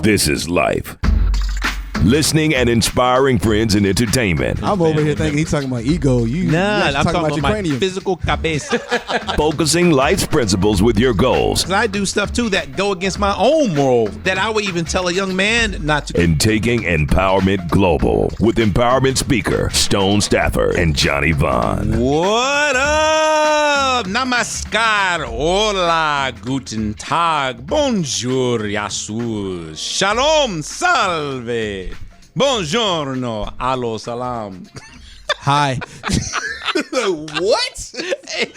This is life. Listening and inspiring friends and entertainment. I'm over here thinking he's talking about ego. I'm talking about your my cranium. physical cabeza. Focusing life's principles with your goals. 'Cause I do stuff too that go against my own moral that I would even tell a young man not to. And taking empowerment global with empowerment speaker Stone Staffer and Johnny Vaughn. What up? Namaskar. Hola. Guten Tag. Bonjour. Jesus. Shalom. Salve. Buongiorno. Alo salam. Hi. What? Hey,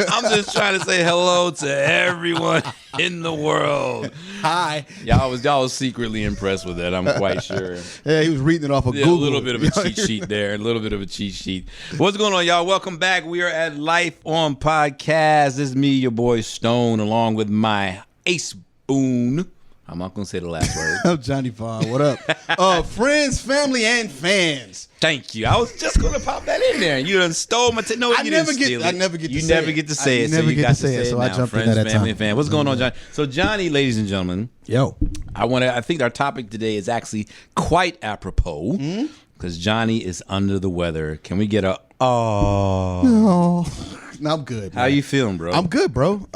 I'm just trying to say hello to everyone in the world. Hi. Y'all was secretly impressed with that. I'm quite sure. Yeah, he was reading it off of Google. A little bit of a cheat sheet there. A little bit of a cheat sheet. What's going on, y'all? Welcome back. We are at Life on Podcast. This is me, your boy Stone, along with my ace boon. I'm not going to say the last word. I'm Johnny Vaughn. What up? Friends, family, and fans. Thank you. I was just going to pop that in there. You done stole my... No, you didn't steal it. I never get to say it. You never get to say it. I never get to say it, so I jumped in that family, time. fan. What's going on, Johnny? So, Johnny, ladies and gentlemen. Yo. I think our topic today is actually quite apropos because Johnny is under the weather. Can we get a... No, I'm good. How you feeling, bro? I'm good, bro.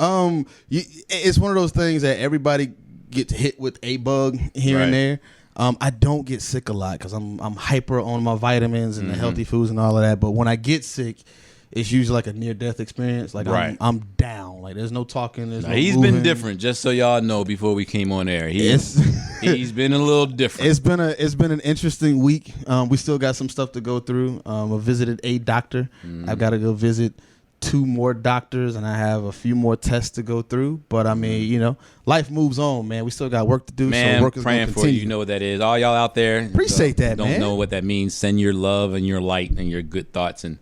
It's one of those things that everybody gets hit with a bug here and there. I don't get sick a lot because I'm hyper on my vitamins and the healthy foods and all of that. But when I get sick, it's usually like a near-death experience. Like I'm down. Like there's no talking. He's been different. Just so y'all know, before we came on air, he's been a little different. It's been an interesting week. We still got some stuff to go through. I visited a doctor. I've got to go visit 2 more doctors, and I have a few more tests to go through. But I mean, life moves on, man. We still got work to do. Man, so work is praying gonna for continue. you. You know what that is. All y'all out there, appreciate that. Don't man. know what that means. Send your love and your light and your good thoughts. And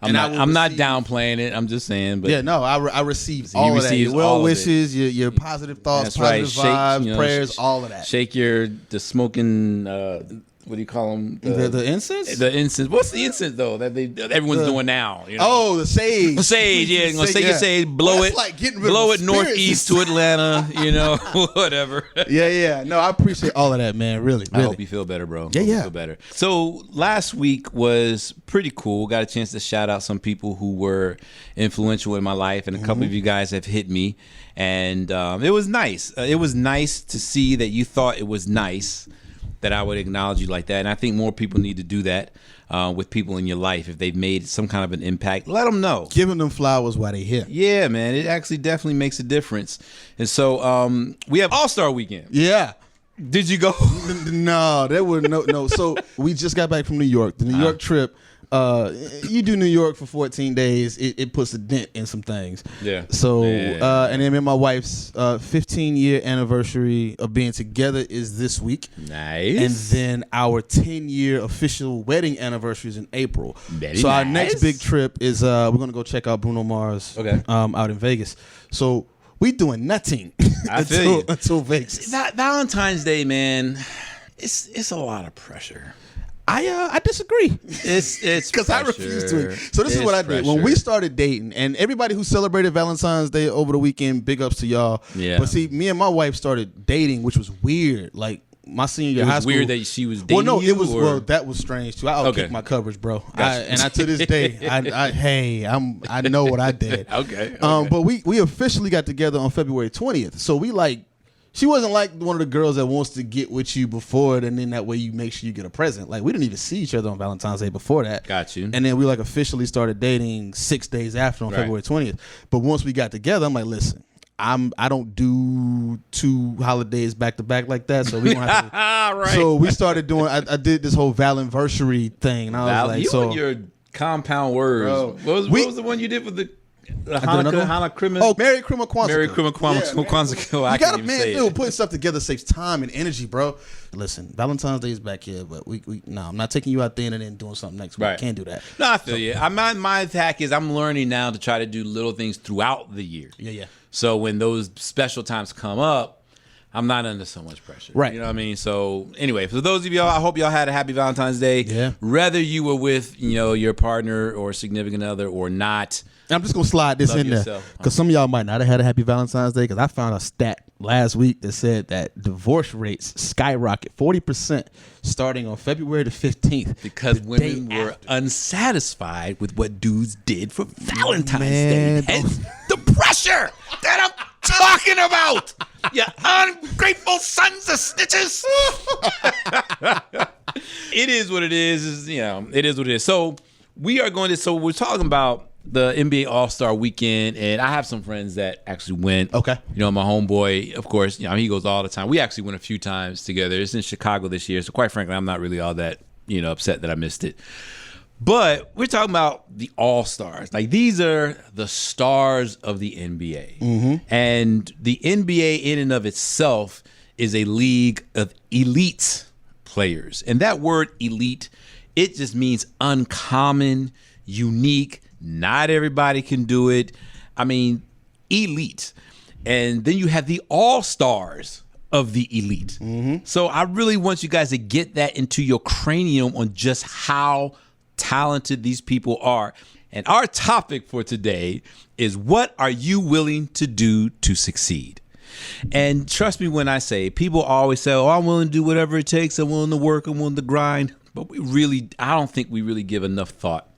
I'm not downplaying it. I'm just saying. But yeah, no, I receive all of that. Your well wishes, your positive thoughts, positive vibes, prayers, all of that. Shake the smoking. What do you call them? The incense? The incense. What's the incense though that everyone's doing now? Oh, the sage. The sage. Yeah, gonna take your sage, blow it, like blow it northeast to Atlanta. Whatever. Yeah. No, I appreciate all of that, man. Really. I hope you feel better, bro. Yeah. You feel better. So last week was pretty cool. Got a chance to shout out some people who were influential in my life, and a couple of you guys have hit me, and it was nice. It was nice to see that you thought it was nice that I would acknowledge you like that. And I think more people need to do that with people in your life. If they've made some kind of an impact, let them know. Giving them flowers while they're here. Yeah, man. It actually definitely makes a difference. And so we have All-Star Weekend. Yeah. Did you go? No, there were no. So we just got back from New York. The New York trip. You do New York for 14 days, it puts a dent in some things. Yeah. So, and then my wife's 15-year anniversary of being together is this week. Nice. And then our 10-year official wedding anniversary is in April. So our next big trip is we're going to go check out Bruno Mars out in Vegas. So we doing nothing until Vegas. Valentine's Day, man, it's a lot of pressure. I disagree. It's because I refuse to. So this is what I did when we started dating, and everybody who celebrated Valentine's Day over the weekend, big ups to y'all. Yeah. But see, me and my wife started dating, which was weird. Like my senior year of high school. It was weird that she was dating. Well, no, you, it was. Or? Well, that was strange too. I outkicked my coverage, bro. Gotcha. And to this day, I know what I did. Okay. But we officially got together on February 20th. So we like. She wasn't like one of the girls that wants to get with you before it, and then that way you make sure you get a present. Like, we didn't even see each other on Valentine's Day before that. Got you. And then we like officially started dating 6 days after on February 20th. But once we got together, I'm like, listen, I don't do 2 holidays back to back like that, so we don't have to. Right. So we started doing. I did this whole Valanversary thing, and I was like, you so and your compound words. Bro, what was the one you did for the Hanukkah? Oh, Merry Christmas Kwanzaa. Merry Christmas Kwanzaa. You gotta, man, dude, putting stuff together saves time and energy, bro. Listen, Valentine's Day is back here, but I'm not taking you out there and then doing something next week. Right. Can't do that. No, I feel you. My attack is I'm learning now to try to do little things throughout the year. Yeah. So when those special times come up, I'm not under so much pressure. Right. You know what I mean? So anyway, for those of y'all, I hope y'all had a happy Valentine's Day. Yeah. Whether you were with, your partner or significant other or not. And I'm just going to slide this Love in yourself. there because some of y'all might not have had a happy Valentine's Day because I found a stat last week that said that divorce rates skyrocket 40% starting on February the 15th. Because women were unsatisfied with what dudes did for Valentine's Man, Day. Hence the pressure that I'm talking about. You ungrateful sons of snitches. It is what it is. It is what it is. So we're talking about the NBA All-Star Weekend, and I have some friends that actually went. Okay. My homeboy, of course, he goes all the time. We actually went a few times together. It's in Chicago this year, so quite frankly, I'm not really all that, upset that I missed it. But we're talking about the All-Stars. Like, these are the stars of the NBA. Mm-hmm. And the NBA in and of itself is a league of elite players. And that word elite, it just means uncommon, unique. Not everybody can do it. I mean, elite. And then you have the all-stars of the elite. Mm-hmm. So I really want you guys to get that into your cranium on just how talented these people are. And our topic for today is, what are you willing to do to succeed? And trust me when I say, people always say, I'm willing to do whatever it takes. I'm willing to work. I'm willing to grind. But I don't think we really give enough thought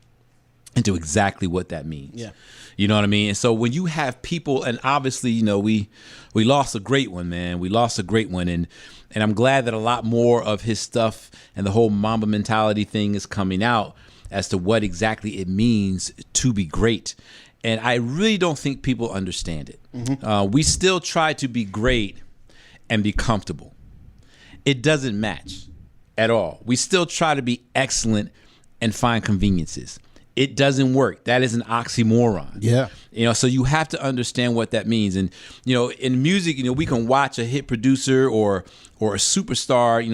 into exactly what that means. Yeah. You know what I mean? And so when you have people, and obviously, we lost a great one, man. We lost a great one. And I'm glad that a lot more of his stuff and the whole Mamba mentality thing is coming out as to what exactly it means to be great. And I really don't think people understand it. Mm-hmm. We still try to be great and be comfortable. It doesn't match at all. We still try to be excellent and find conveniences. It doesn't work. That is an oxymoron. Yeah. So you have to understand what that means. And, in music, we can watch a hit producer or a superstar,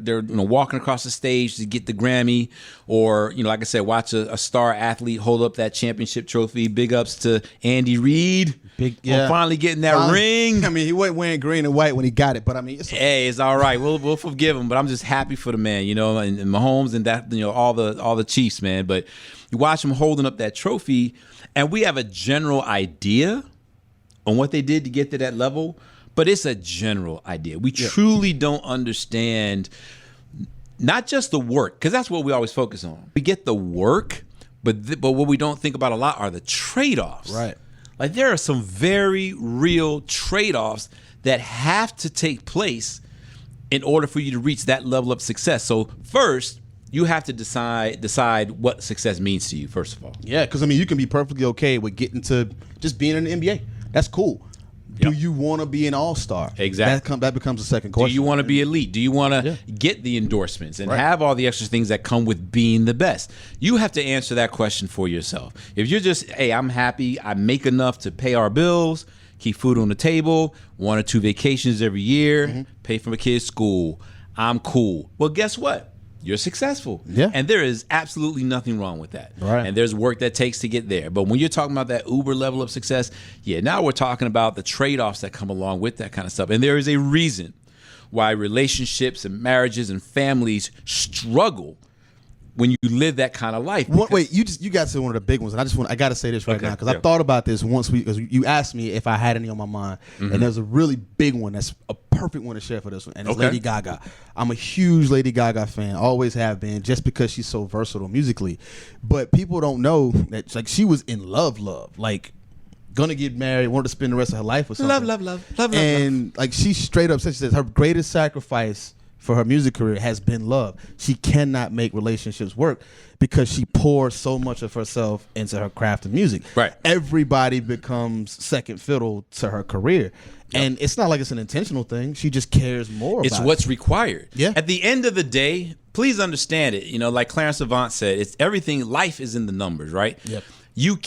they're walking across the stage to get the Grammy, or, like I said, watch a star athlete hold up that championship trophy. Big ups to Andy Reid. On finally getting that ring. I mean, he wasn't wearing green and white when he got it, but I mean, it's all right. We'll forgive him, but I'm just happy for the man, and Mahomes and that, all the Chiefs, man. But you watch him holding up that trophy, and we have a general idea on what they did to get to that level, but it's a general idea. We truly don't understand not just the work, because that's what we always focus on. We get the work, but what we don't think about a lot are the trade-offs. Right. Like, there are some very real trade-offs that have to take place in order for you to reach that level of success. So first, you have to decide what success means to you, first of all. Yeah, because, you can be perfectly okay with getting to just being in the NBA. That's cool. Do you want to be an all-star? Exactly. That becomes a second question. Do you want to be elite? Do you want to get the endorsements and have all the extra things that come with being the best? You have to answer that question for yourself. If you're just, hey, I'm happy, I make enough to pay our bills, keep food on the table, 1 or 2 vacations every year, pay for my kids' school, I'm cool. Well, guess what? You're successful. Yeah. And there is absolutely nothing wrong with that. Right. And there's work that takes to get there. But when you're talking about that uber level of success, now we're talking about the trade-offs that come along with that kind of stuff. And there is a reason why relationships and marriages and families struggle when you live that kind of life. Wait, you got to say one of the big ones, and I got to say this right now because I thought about this because you asked me if I had any on my mind, and there's a really big one that's a perfect one to share for this one, and it's Lady Gaga. I'm a huge Lady Gaga fan, always have been, just because she's so versatile musically. But people don't know that she was in love, like gonna get married, wanted to spend the rest of her life with something. Love. And she straight up said, she says her greatest sacrifice for her music career has been love. She cannot make relationships work because she pours so much of herself into her craft of music. Right. Everybody becomes second fiddle to her career. And it's not like it's an intentional thing. She just cares more about it. It's what's required. Yeah. At the end of the day, please understand it. Like Clarence Avant said, it's everything. Life is in the numbers, right? Yep. You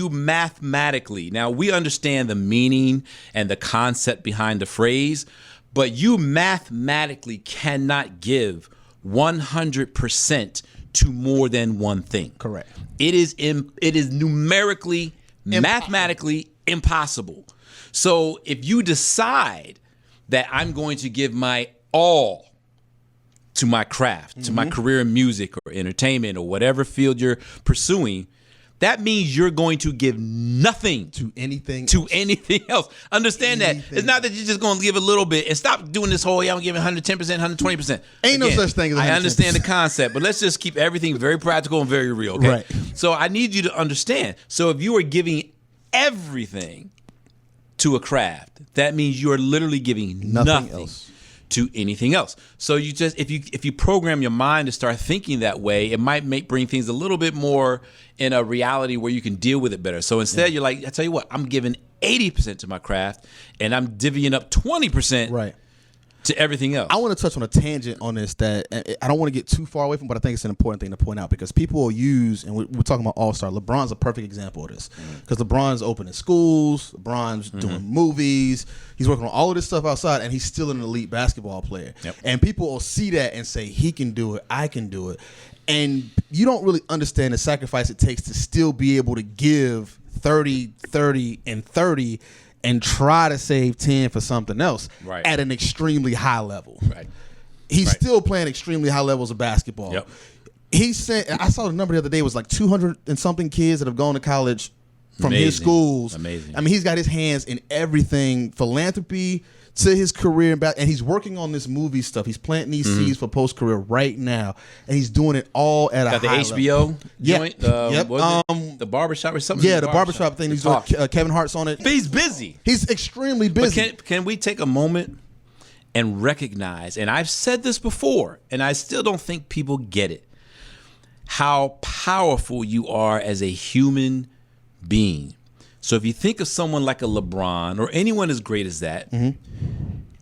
mathematically, now we understand the meaning and the concept behind the phrase, but you mathematically cannot give 100% to more than one thing. Correct. It is numerically, mathematically impossible. So if you decide that I'm going to give my all to my craft, to my career in music or entertainment or whatever field you're pursuing, that means you're going to give nothing to anything else. Understand that. It's not that you're just going to give a little bit and stop doing this whole, I'm giving 110%, 120%. Ain't no such thing as 110%. I understand the concept, but let's just keep everything very practical and very real, okay? Right. So I need you to understand. So if you are giving everything to a craft, that means you are literally giving nothing else to anything else. So you just if you program your mind to start thinking that way, it might bring things a little bit more in a reality where you can deal with it better. So instead you're like, I tell you what, I'm giving 80% to my craft and I'm divvying up 20% to everything else. I want to touch on a tangent on this that I don't want to get too far away from, but I think it's an important thing to point out because people will use, and we're talking about All-Star. LeBron's a perfect example of this because LeBron's opening schools, LeBron's doing movies, he's working on all of this stuff outside, and he's still an elite basketball player. Yep. And people will see that and say, he can do it, I can do it. And you don't really understand the sacrifice it takes to still be able to give 30, 30, and 30 and try to save 10 for something else at an extremely high level. Right. He's still playing extremely high levels of basketball. Yep. He said, I saw the number the other day, it was like 200 and something kids that have gone to college from his schools. Amazing. I mean, he's got his hands in everything, philanthropy to his career, and he's working on this movie stuff. He's planting these seeds for post-career right now, and he's doing it all at a high level. The HBO joint? Yep. The barbershop or something? Yeah, the barbershop thing. He's doing, Kevin Hart's on it. But he's busy. He's extremely busy. But can we take a moment and recognize, and I've said this before, and I still don't think people get it, how powerful you are as a human being. So if you think of someone like a LeBron or anyone as great as that,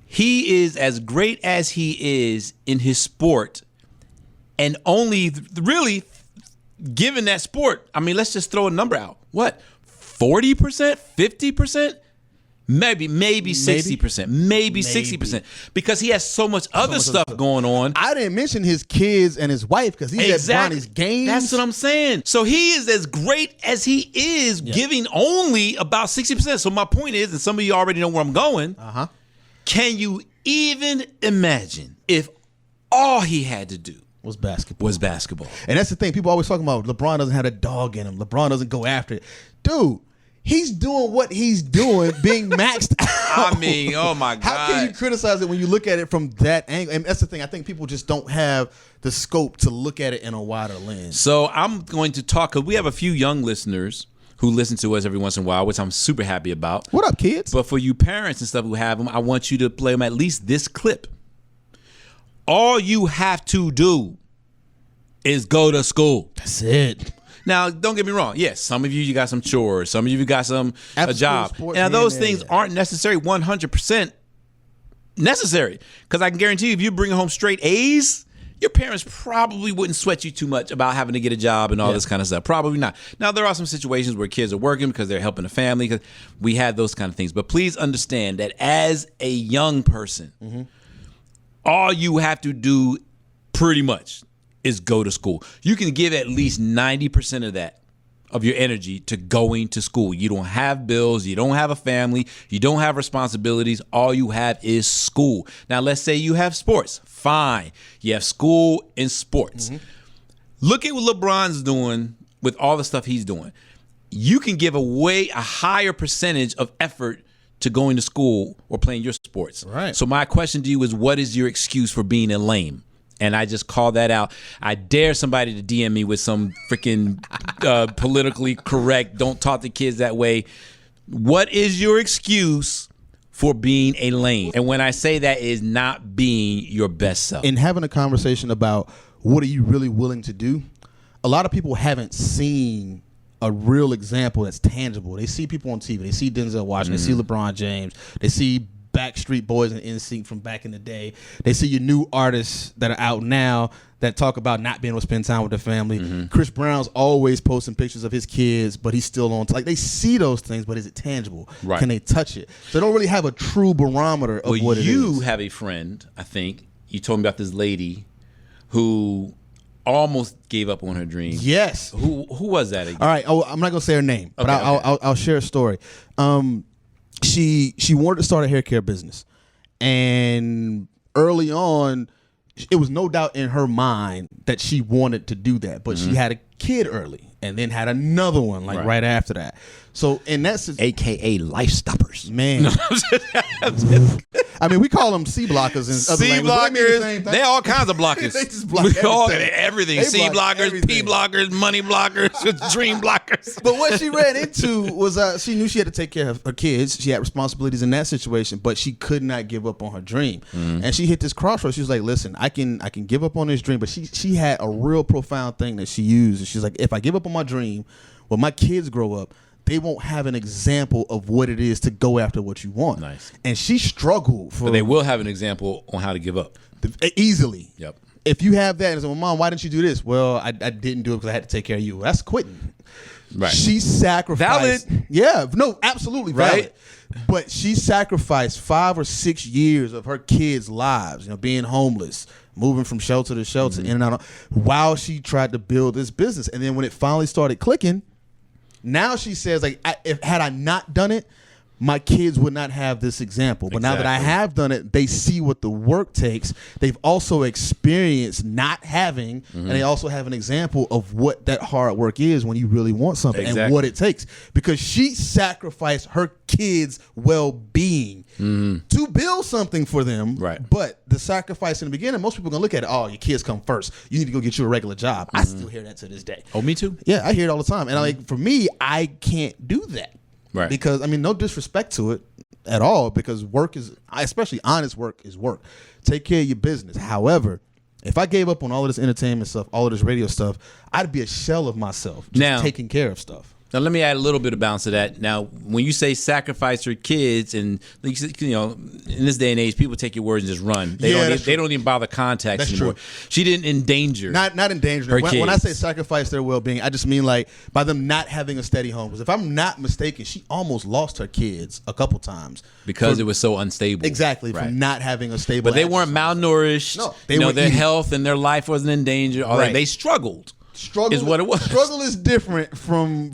he is as great as he is in his sport, and only really given that sport, I mean, let's just throw a number out. What, 40%, 50%? Maybe 60%, maybe 60%, because he has so much other stuff going on. I didn't mention his kids and his wife because he's at Bronny's games. That's what I'm saying. So he is as great as he is, giving only about 60%. So my point is, and some of you already know where I'm going, can you even imagine if all he had to do was basketball? And that's the thing. People always talking about LeBron doesn't have a dog in him. LeBron doesn't go after it. Dude, he's doing what he's doing, being maxed out. I mean, oh my God. How can you criticize it when you look at it from that angle? And that's the thing. I think people just don't have the scope to look at it in a wider lens. So I'm going to talk, because we have a few young listeners who listen to us every once in a while, which I'm super happy about. What up, kids? But for you parents and stuff who have them, I want you to play them at least this clip. All you have to do is go to school. That's it. Now, don't get me wrong. Yes, some of you got some chores. Some of you got a job. Sports, now, those things aren't necessarily 100% necessary. Because I can guarantee you, if you bring home straight A's, your parents probably wouldn't sweat you too much about having to get a job and all this kind of stuff. Probably not. Now, there are some situations where kids are working because they're helping the family. Because we have those kind of things. But please understand that as a young person, all you have to do pretty much is go to school. You can give at least 90% of that, of your energy, to going to school. You don't have bills. You don't have a family. You don't have responsibilities. All you have is school. Now, let's say you have sports. Fine. You have school and sports. Look at what LeBron's doing with all the stuff he's doing. You can give a higher percentage of effort to going to school or playing your sports. Right. So my question to you is, what is your excuse for being a lame? And I just call that out. I dare somebody to DM me with some freaking politically correct, don't talk to kids that way. What is your excuse for being a lame? And when I say that, is not being your best self. In having a conversation about what are you really willing to do, a lot of people haven't seen a real example that's tangible. They see people on TV. They see Denzel Washington. They see LeBron James. They see Backstreet Boys and NSYNC from back in the day. They see your new artists that are out now that talk about not being able to spend time with their family. Chris Brown's always posting pictures of his kids, but he's still on. Like, they see those things, but is it tangible? Right. Can they touch it? So they don't really have a true barometer of what it is. You have a friend, I think. You told me about this lady who almost gave up on her dream. Yes. Who was that again? All right. Oh, I'm not gonna say her name, but I'll share a story. She wanted to start a hair care business, And early on, it was no doubt in her mind that she wanted to do that, but she had a kid early and then had another one right after that. So in that sense, AKA life stoppers. Man. I mean, we call them C blockers and other C blockers. They all kinds of blockers. They just block everything. C blockers, everything. P blockers, money blockers, dream blockers. But what she ran into was she knew she had to take care of her kids. She had responsibilities in that situation, but she could not give up on her dream. And she hit this crossroads. She was like, listen, I can give up on this dream. But she had a real profound thing that she used. And she's like, if I give up on my dream, when my kids grow up, they won't have an example of what it is to go after what you want. Nice. And she struggled But they will have an example on how to give up. Easily. Yep. If you have that and say, well, Mom, why didn't you do this? Well, I didn't do it because I had to take care of you. Well, that's quitting. Right. She sacrificed. Valid. Yeah. No, absolutely valid. Right. But she sacrificed 5 or 6 years of her kids' lives, being homeless, moving from shelter to shelter, in and out, while she tried to build this business. And then when it finally started clicking, now she says, like, had I not done it, my kids would not have this example. But now that I have done it, they see what the work takes. They've also experienced not having, and they also have an example of what that hard work is when you really want something and what it takes. Because she sacrificed her kids' well-being to build something for them. Right. But the sacrifice in the beginning, most people are going to look at it, oh, your kids come first. You need to go get you a regular job. I still hear that to this day. Oh, me too. Yeah, I hear it all the time. And like for me, I can't do that. Right. Because, I mean, no disrespect to it at all, because work is, especially honest work, is work. Take care of your business. However, if I gave up on all of this entertainment stuff, all of this radio stuff, I'd be a shell of myself just taking care of stuff. Now, let me add a little bit of balance to that. Now, when you say sacrifice your kids, and in this day and age, people take your words and just run. They don't even bother context anymore. True. She didn't endanger. Not endanger. When I say sacrifice their well-being, I just mean like by them not having a steady home. Because if I'm not mistaken, she almost lost her kids a couple times because it was so unstable. Exactly, from not having a stable. But they weren't malnourished. No, their health and their life wasn't in danger. They struggled. Struggle is what it was. Struggle is different from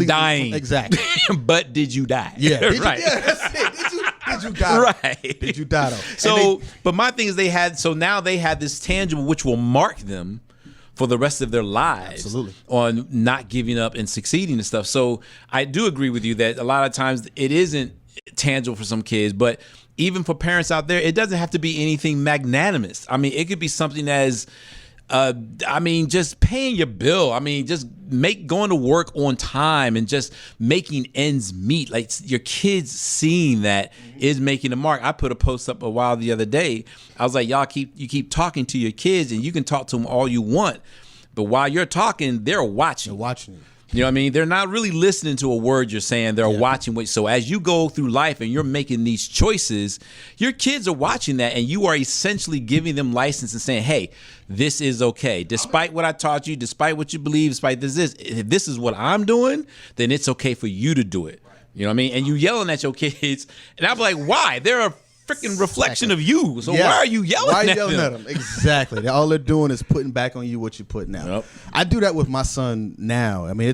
dying. Exactly. But did you die? Yeah. Right. That's it. Did you die? Right. Did you die though? So, but my thing is now they had this tangible which will mark them for the rest of their lives. Absolutely. On not giving up and succeeding and stuff. So I do agree with you that a lot of times it isn't tangible for some kids, but even for parents out there, it doesn't have to be anything magnanimous. I mean, it could be something as just paying your bill. I mean, just going to work on time and just making ends meet. Like your kids seeing that is making a mark. I put a post up a while the other day. I was like, y'all keep talking to your kids, and you can talk to them all you want, but while you're talking, they're watching. They're watching you. You know what I mean? They're not really listening to a word you're saying. They're watching what. So as you go through life and you're making these choices, your kids are watching that, and you are essentially giving them license and saying, "Hey, this is okay. Despite what I taught you, despite what you believe, despite if this is what I'm doing, then it's okay for you to do it." You know what I mean? And you yelling at your kids, and I'm like, "Why? They're a freaking reflection of you. So why are you yelling at them? Exactly. All they're doing is putting back on you what you're putting out. Yep. I do that with my son now. I mean,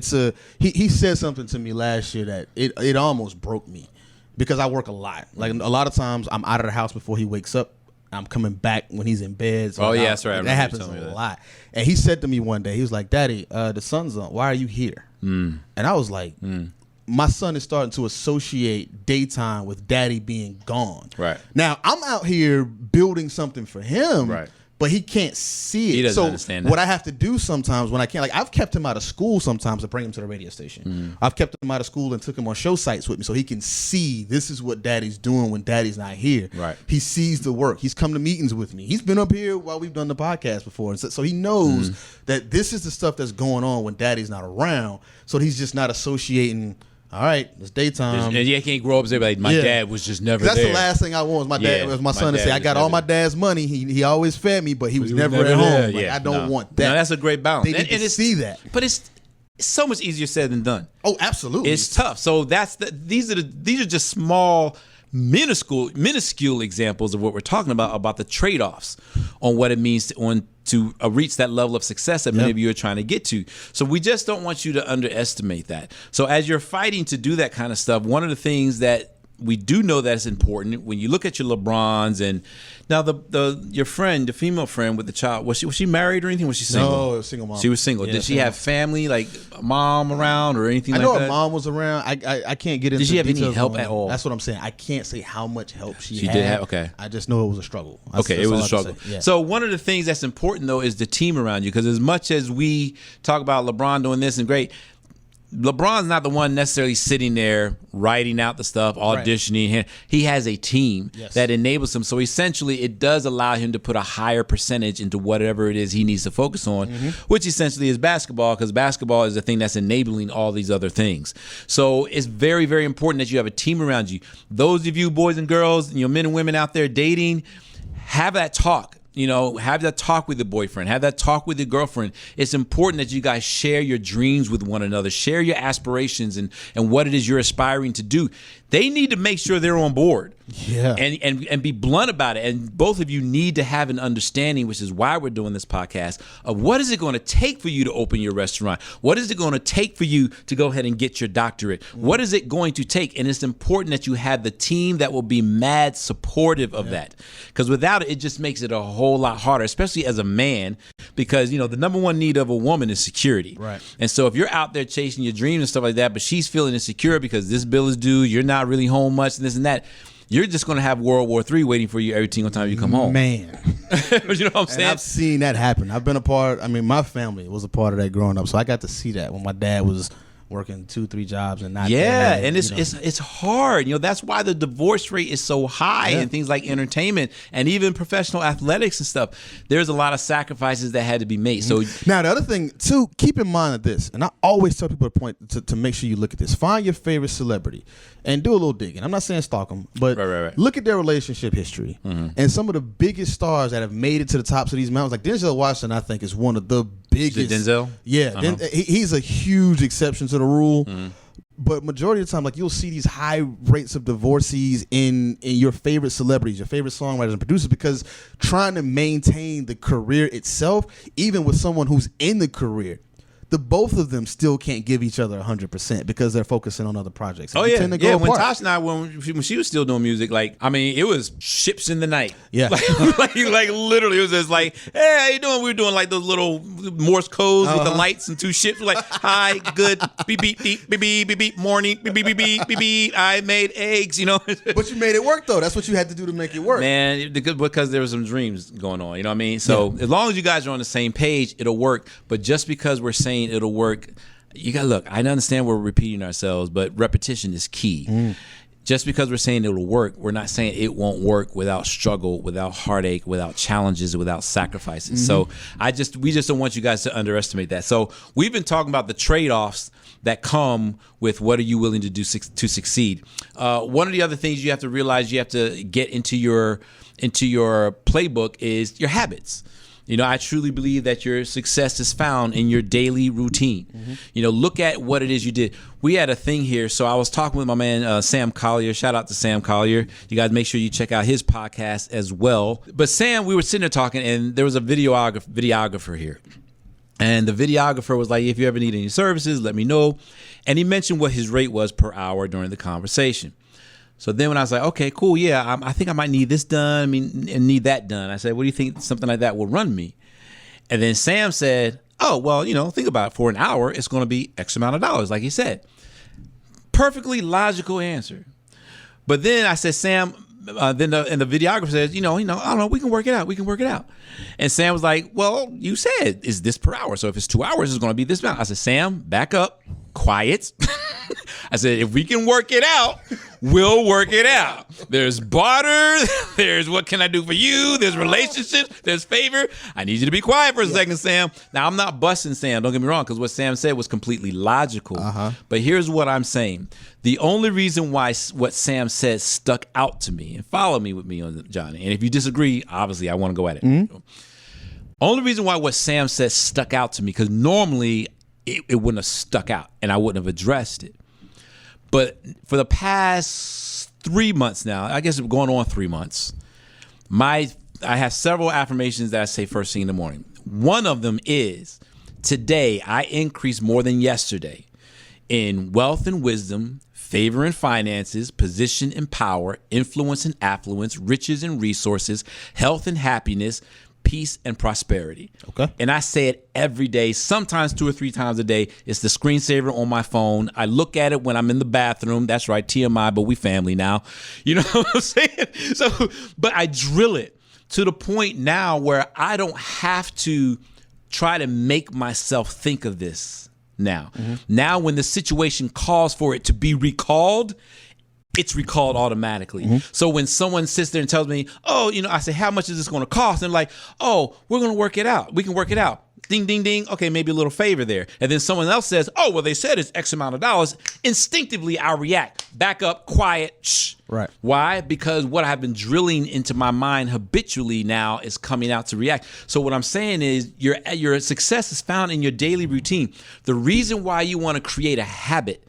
he said something to me last year that it almost broke me because I work a lot. Like a lot of times I'm out of the house before he wakes up. I'm coming back when he's in bed. So that's right. That happens a lot. And he said to me one day, he was like, "Daddy, the sun's on. Why are you here?" And I was like, my son is starting to associate daytime with daddy being gone. Right. Now, I'm out here building something for him, right, but he can't see it. He doesn't understand that. What I have to do sometimes when I can't, like I've kept him out of school sometimes to bring him to the radio station. I've kept him out of school and took him on show sites with me so he can see this is what daddy's doing when daddy's not here. Right. He sees the work. He's come to meetings with me. He's been up here while we've done the podcast before. And so he knows that this is the stuff that's going on when daddy's not around. So he's just not associating, all right, it's daytime. And you can't grow up and say, like, my dad was just never That's there. the last thing I want was my son to say, I got all my dad's money. He always fed me, but he was never at home. Like, I don't want that. No, that's a great balance. They need to see that. But it's so much easier said than done. Oh, absolutely. It's tough. So these are just small, minuscule examples of what we're talking about the trade-offs on what it means to reach that level of success that many of you are trying to get to. So we just don't want you to underestimate that. So as you're fighting to do that kind of stuff, one of the things that we do know that it's important when you look at your LeBrons and now your friend, the female friend with the child, was she married or anything? Was she single? No, it was single mom. She was single. Yeah, Did she have family, like a mom around or anything I like know that? her mom was around. I can't get into Did she have any details help on at all? That's what I'm saying. I can't say how much help she had. She did have, okay. I just know it was a struggle. Okay, it was a struggle. Yeah. So one of the things that's important, though, is the team around you. Because as much as we talk about LeBron doing this and great, LeBron's not the one necessarily sitting there writing out the stuff, auditioning. Right. He has a team that enables him. So essentially, it does allow him to put a higher percentage into whatever it is he needs to focus on, which essentially is basketball, because basketball is the thing that's enabling all these other things. So it's very, very important that you have a team around you. Those of you boys and girls, men and women out there dating, have that talk. Have that talk with your boyfriend. Have that talk with your girlfriend. It's important that you guys share your dreams with one another. Share your aspirations and what it is you're aspiring to do. They need to make sure they're on board. Yeah. And be blunt about it. And both of you need to have an understanding, which is why we're doing this podcast, of what is it going to take for you to open your restaurant? What is it going to take for you to go ahead and get your doctorate? What is it going to take? And it's important that you have the team that will be mad supportive of that. Because without it, it just makes it a whole lot harder, especially as a man, because, the number one need of a woman is security. Right. And so if you're out there chasing your dreams and stuff like that, but she's feeling insecure because this bill is due, you're not really home much, and this and that, you're just going to have World War III waiting for you every single time you come home. Man. You know what I'm saying? And I've seen that happen. I've been a part, my family was a part of that growing up. So I got to see that when my dad was working 2-3 jobs and not and it's hard. That's why the divorce rate is so high in things like entertainment and even professional athletics and stuff. There's a lot of sacrifices that had to be made. So now the other thing too, keep in mind this, and I always tell people to make sure you look at this. Find your favorite celebrity and do a little digging. I'm not saying stalk them, but look at their relationship history. And some of the biggest stars that have made it to the tops of these mountains, like Denzel Washington, I think is one of the biggest. Is it Denzel? Yeah, he's a huge exception to the rule. But majority of the time, like, you'll see these high rates of divorcees in your favorite celebrities, your favorite songwriters and producers, because trying to maintain the career itself, even with someone who's in the career, the both of them still can't give each other 100% because they're focusing on other projects. And when Tasha and I, when she was still doing music, it was ships in the night. Yeah. like literally, it was just like, hey, how you doing? We were doing like those little Morse codes with the lights and two ships. We're like, hi, good, beep, beep, beep, beep, beep, beep, beep, morning, beep, beep, beep, beep, beep, beep, I made eggs, But you made it work, though. That's what you had to do to make it work. Man, because there were some dreams going on, you know what I mean? So as long as you guys are on the same page, it'll work. But just because we're saying it'll work, you got to look. I understand we're repeating ourselves, but repetition is key. Just because we're saying it'll work, we're not saying it won't work without struggle, without heartache, without challenges, without sacrifices. So we just don't want you guys to underestimate that. So we've been talking about the trade-offs that come with what are you willing to do to succeed. One of the other things you have to realize you have to get into your playbook is your habits. I truly believe that your success is found in your daily routine. Look at what it is you did. We had a thing here. So I was talking with my man, Sam Collier. Shout out to Sam Collier. You guys make sure you check out his podcast as well. But Sam, we were sitting there talking, and there was a videographer here. And the videographer was like, if you ever need any services, let me know. And he mentioned what his rate was per hour during the conversation. So then when I was like, okay, cool, yeah, I think I might need this done, and need that done. I said, what do you think something like that will run me? And then Sam said, oh, well, think about it. For an hour, it's going to be X amount of dollars, like he said. Perfectly logical answer. But then I said, Sam, and the videographer says, I don't know, we can work it out. And Sam was like, well, you said, is this per hour? So if it's 2 hours, it's going to be this amount. I said, Sam, back up, quiet. I said, if we can work it out, we'll work it out. There's barter. There's what can I do for you? There's relationships. There's favor. I need you to be quiet for a second, Sam. Now, I'm not busting Sam. Don't get me wrong, because what Sam said was completely logical. But here's what I'm saying. The only reason why what Sam said stuck out to me, and follow me with me on Johnny, and if you disagree, obviously I want to go at it. Only reason why what Sam said stuck out to me, because normally it wouldn't have stuck out and I wouldn't have addressed it. But for the past 3 months now, I guess it's going on 3 months, I have several affirmations that I say first thing in the morning. One of them is, today I increase more than yesterday in wealth and wisdom, favor and finances, position and power, influence and affluence, riches and resources, health and happiness, peace and prosperity. Okay. And I say it every day, sometimes 2 or 3 times a day. It's the screensaver on my phone. I look at it when I'm in the bathroom. That's right, TMI, but we family now. You know what I'm saying? So, but I drill it to the point now where I don't have to try to make myself think of this now. Now when the situation calls for it to be recalled, it's recalled automatically. So when someone sits there and tells me, oh, I say, how much is this going to cost? And like, oh, we're going to work it out. We can work it out. Ding, ding, ding. Okay, maybe a little favor there. And then someone else says, oh, well, they said it's X amount of dollars. Instinctively, I react. Back up, quiet, shh. Right. Why? Because what I've been drilling into my mind habitually now is coming out to react. So what I'm saying is your success is found in your daily routine. The reason why you want to create a habit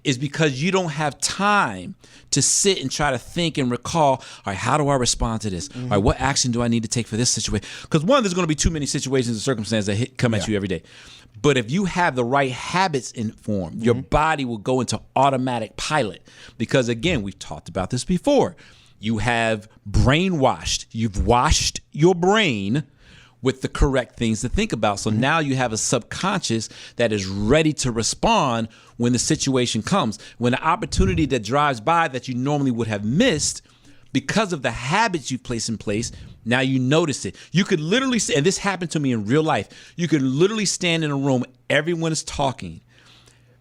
is because you don't have time to sit and try to think and recall, all right, how do I respond to this? All right, what action do I need to take for this situation? Because one, there's going to be too many situations and circumstances that come at you every day. But if you have the right habits in form, your body will go into automatic pilot. Because again, we've talked about this before. You have brainwashed. You've washed your brain with the correct things to think about. So now you have a subconscious that is ready to respond when the situation comes. When an opportunity that drives by that you normally would have missed, because of the habits you place in place, now you notice it. You could literally, and this happened to me in real life, you could literally stand in a room, everyone is talking,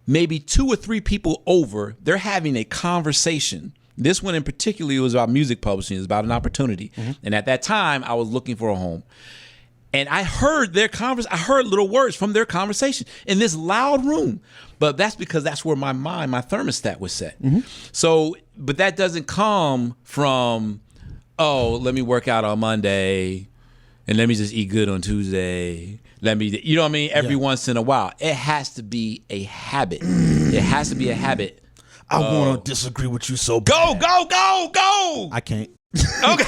maybe 2 or 3 people over, they're having a conversation. This one in particular was about music publishing, it was about an opportunity. And at that time, I was looking for a home. And I heard their I heard little words from their conversation in this loud room. But that's because that's where my thermostat was set. So, but that doesn't come from, oh, let me work out on Monday and let me just eat good on Tuesday. You know what I mean? Every once in a while. It has to be a habit. It has to be a habit. I want to disagree with you so bad. Go! I can't. Okay.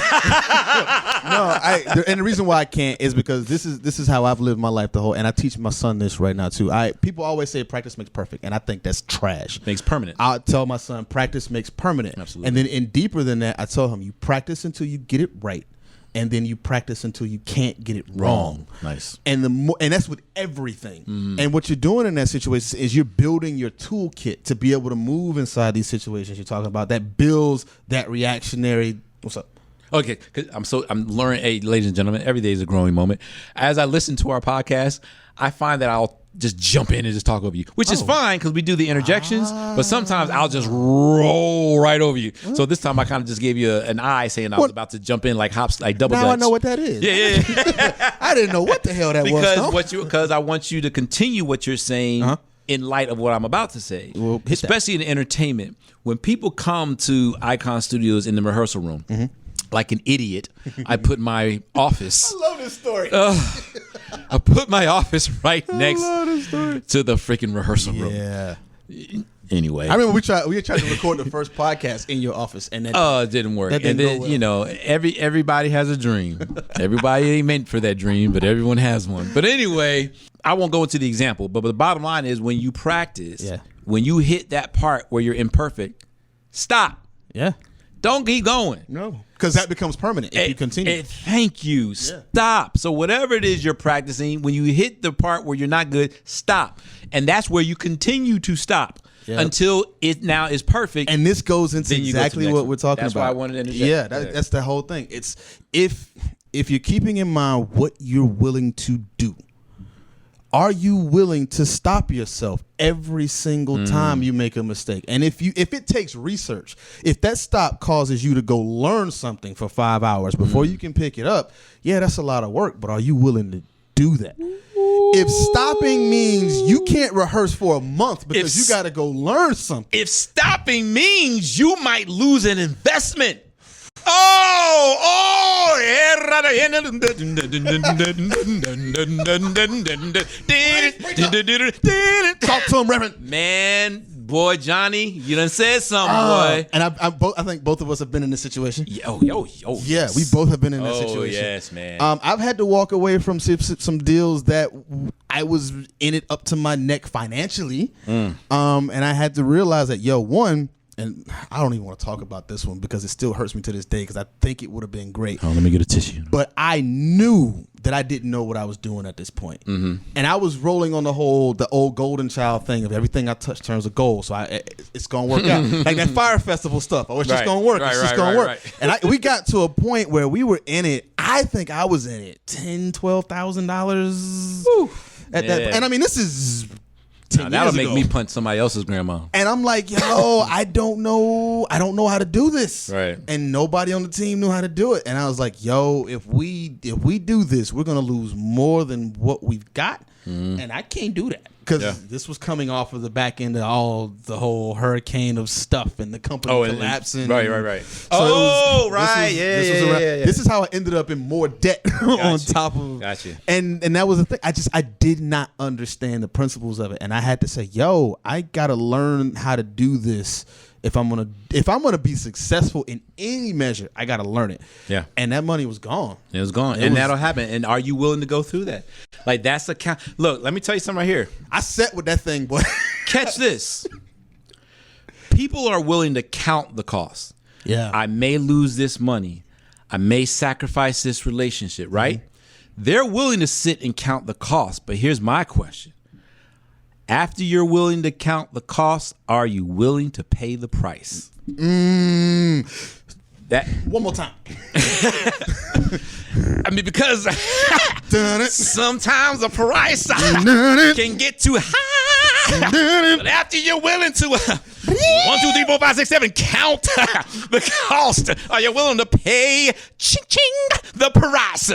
And the reason why I can't is because this is how I've lived my life and I teach my son this right now too. People always say practice makes perfect, and I think that's trash. Makes permanent. I tell my son practice makes permanent. Absolutely. And then in deeper than that, I tell him you practice until you get it right, and then you practice until you can't get it wrong. Nice. And and that's with everything. And what you're doing in that situation is you're building your toolkit to be able to move inside these situations you're talking about. That builds that reactionary. What's up? Okay, cause I'm learning. Hey, ladies and gentlemen, every day is a growing moment. As I listen to our podcast, I find that I'll just jump in and just talk over you, which is fine because we do the interjections. But sometimes I'll just roll right over you. So this time I kind of just gave you an eye saying I was about to jump in like hops, like double. Now dutch. I know what that is. Yeah. I didn't know what the hell that was. Because I want you to continue what you're saying. In light of what I'm about to say, especially in entertainment, when people come to Icon Studios in the rehearsal room, like an idiot, I put my office. I love this story. I put my office right next to the freaking rehearsal room. Yeah. Anyway, I remember we tried to record the first podcast in your office, and it didn't work. And then everybody has a dream. Everybody ain't meant for that dream, but everyone has one. But anyway, I won't go into the example. But the bottom line is, when you practice, when you hit that part where you're imperfect, stop. Yeah. Don't keep going. No, because that becomes permanent if you continue. Thank you. Stop. So whatever it is you're practicing, when you hit the part where you're not good, stop. And that's where you continue to stop. Until it now is perfect. And this goes into exactly what we're talking about. That's why I wanted to interject. Yeah, that's the whole thing. It's if you're keeping in mind what you're willing to do, are you willing to stop yourself every single time you make a mistake? And if it takes research, if that stop causes you to go learn something for 5 hours before you can pick it up, that's a lot of work, but are you willing to do that? If stopping means you can't rehearse for a month because you got to go learn something. If stopping means you might lose an investment. Talk to him, Reverend. Man, boy, Johnny, you done said something, boy. And I think both of us have been in this situation. Yo. Yeah, we both have been in this situation. Yes, man. I've had to walk away from some deals that I was in it up to my neck financially. And I had to realize that, one, and I don't even want to talk about this one because it still hurts me to this day because I think it would have been great. Oh, let me get a tissue. But I knew that I didn't know what I was doing at this point. And I was rolling on the old golden child thing of everything I touch turns to gold. So it's going to work out. Like that Fire Festival stuff. Oh, it's just going to work. It's just going to work. And we got to a point where we were in it. I think I was in it $10,000, $12,000 at that point. And I mean, this is 10 that'll years make ago. me punch somebody else's grandma. And I'm like, I don't know how to do this. Right. And nobody on the team knew how to do it. And I was like, if we do this, we're gonna lose more than what we've got. And I can't do that. Because this was coming off of the back end of the whole hurricane of stuff and the company collapsing. Right. So Yeah. This is how I ended up in more debt on top of. Gotcha. And that was the thing. I did not understand the principles of it, and I had to say, I gotta learn how to do this. If I'm gonna be successful in any measure, I gotta learn it. Yeah. And that money was gone. It was gone. That'll happen. And are you willing to go through that? Like that's the count. Look, let me tell you something right here. I sat with that thing, boy. Catch this. People are willing to count the cost. Yeah. I may lose this money. I may sacrifice this relationship, right? They're willing to sit and count the cost. But here's my question. After you're willing to count the cost, are you willing to pay the price? That one more time. I mean, because sometimes the price can get too high. But after you're willing to 1, 2, 3, 4, 5, 6, 7 count the cost, are you willing to pay ching ching the price?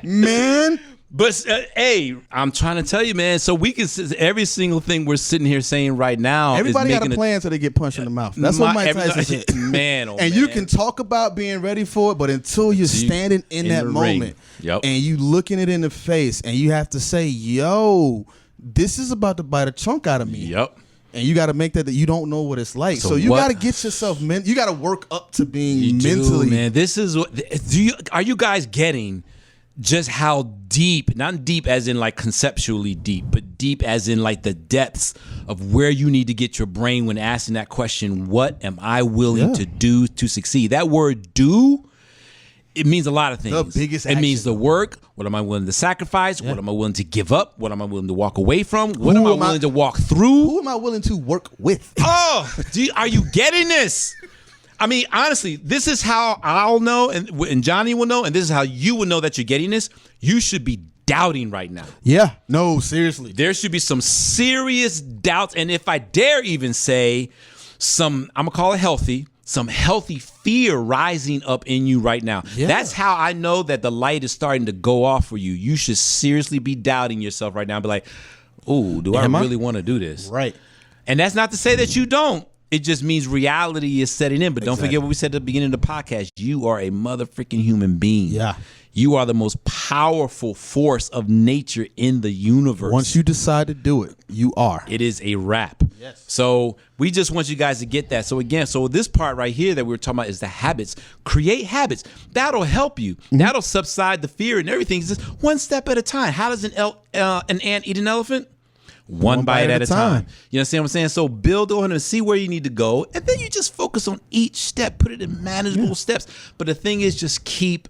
Man. But hey, I'm trying to tell you, man. So we can every single thing we're sitting here saying right now. Everybody is got a plan so they get punched in the mouth. That's what Mike Tyson said. Man, and you can talk about being ready for it, but until you're standing in that moment and you looking it in the face, and you have to say, this is about to bite a chunk out of me. Yep. And you got to make that you don't know what it's like. So you got to get yourself you got to work up to being mentally. Man, this is what. Are you guys getting? Just how deep, not deep as in like conceptually deep, but deep as in like the depths of where you need to get your brain when asking that question, what am I willing to do to succeed? That word do, it means a lot of things. The biggest It means action. the work. What am I willing to sacrifice? What am I willing to give up? What am I willing to walk away from? What am I willing to walk through? Who am I willing to work with? Oh, are you getting this? I mean, honestly, this is how I'll know, and Johnny will know, and this is how you will know that you're getting this. You should be doubting right now. Yeah. No, seriously. There should be some serious doubts, and if I dare even say I'm going to call it some healthy fear rising up in you right now. Yeah. That's how I know that the light is starting to go off for you. You should seriously be doubting yourself right now and be like, oh, do I really want to do this? Right. And that's not to say that you don't. It just means reality is setting in. But don't forget what we said at the beginning of the podcast. You are a mother freaking human being. Yeah. You are the most powerful force of nature in the universe. Once you decide to do it, you are. It is a wrap. Yes. So we just want you guys to get that. So again, this part right here that we were talking about is the habits. Create habits. That'll help you. Mm-hmm. That'll subside the fear and everything. It's just one step at a time. How does an ant eat an elephant? One bite at a time. You understand what I'm saying? So build on and see where you need to go. And then you just focus on each step. Put it in manageable steps. But the thing is, just keep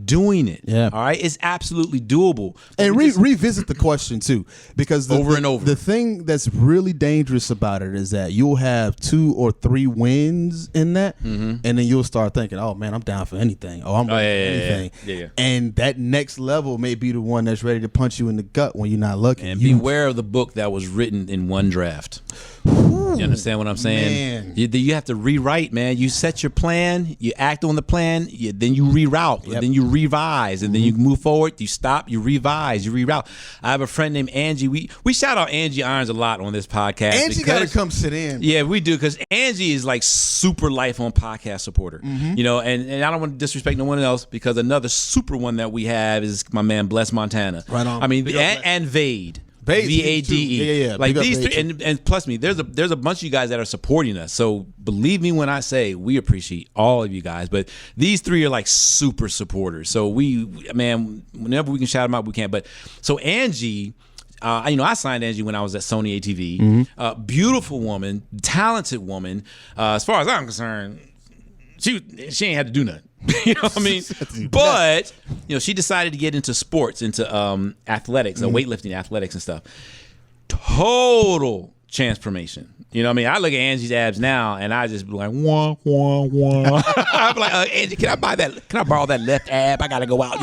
doing it. Yeah. All right. It's absolutely doable. And revisit the question too, because over and over. The thing that's really dangerous about it is that you'll have 2 or 3 wins in that, and then you'll start thinking, "Oh man, I'm down for anything. Oh, I'm ready for anything." Yeah. And that next level may be the one that's ready to punch you in the gut when you're not looking. And beware of the book that was written in one draft. You understand what I'm saying? You have to rewrite, man. You set your plan, you act on the plan, then you reroute, then you revise, and then you move forward, you stop, you revise, you reroute. I have a friend named Angie. We shout out Angie Irons a lot on this podcast. Angie got to come sit in. Yeah, we do, because Angie is like super life on podcast supporter. You know, and I don't want to disrespect no one else, because another super one that we have is my man Bless Montana. Right on. I mean, and Vade. VADE. Yeah. Like these three, and plus me, there's a bunch of you guys that are supporting us. So believe me when I say we appreciate all of you guys. But these three are like super supporters. So whenever we can shout them out, we can. But so Angie. I signed Angie when I was at Sony ATV. Beautiful woman, talented woman. As far as I'm concerned, she ain't had to do nothing. You know what I mean? But she decided to get into sports, into athletics, weightlifting, athletics, and stuff. Total transformation. You know what I mean? I look at Angie's abs now, and I just be like, wah, wah, wah. I'm like, Angie, can I borrow that left ab? I gotta go out.